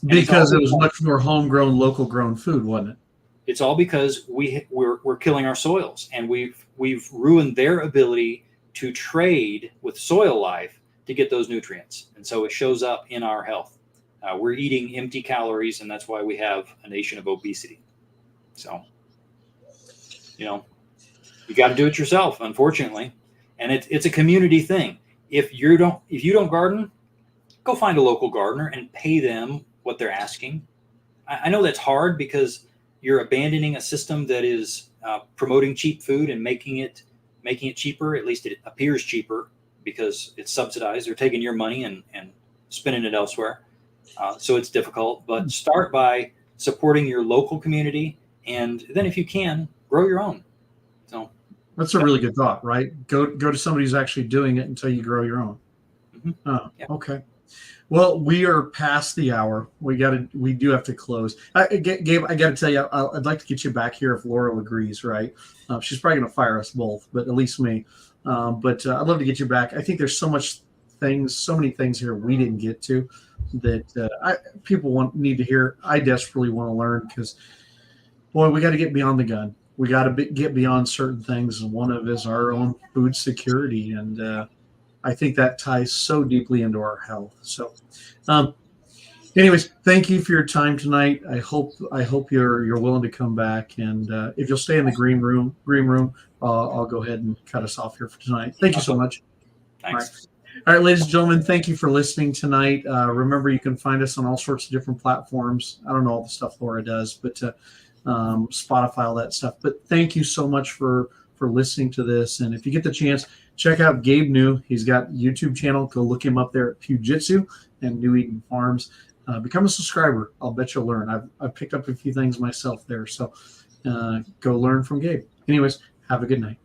Because it was much more homegrown, local grown food, wasn't it? It's all because we're killing our soils, and we've ruined their ability to trade with soil life to get those nutrients. And so it shows up in our health. We're eating empty calories, and that's why we have a nation of obesity. So, you got to do it yourself, unfortunately. And it's a community thing. If you don't garden, go find a local gardener and pay them what they're asking. I know that's hard because you're abandoning a system that is promoting cheap food and making it cheaper. At least it appears cheaper because it's subsidized. They're taking your money and spending it elsewhere. So it's difficult, but start by supporting your local community. And then if you can, grow your own. So that's a really good thought, right? Go to somebody who's actually doing it until you grow your own. Okay. Well, we are past the hour. We do have to close. Gabe, I got to tell you, I'd like to get you back here if Laura agrees, right? She's probably going to fire us both, but at least me. But I'd love to get you back. I think there's so many things here we didn't get to that people need to hear. I desperately want to learn because, boy, we got to get beyond the gun. We got to get beyond certain things, and one of is our own food security, and I think that ties so deeply into our health. So, anyways, thank you for your time tonight. I hope you're willing to come back, and if you'll stay in the green room, I'll go ahead and cut us off here for tonight. Thank you so much. Thanks. All right, ladies and gentlemen, thank you for listening tonight. Remember, you can find us on all sorts of different platforms. I don't know all the stuff Laura does, but Spotify, all that stuff. But thank you so much for listening to this. And if you get the chance, check out Gabe New. He's got a YouTube channel. Go look him up there at Pujitsu and New Eden Farms. Become a subscriber. I'll bet you'll learn. I've picked up a few things myself there. So go learn from Gabe. Anyways, have a good night.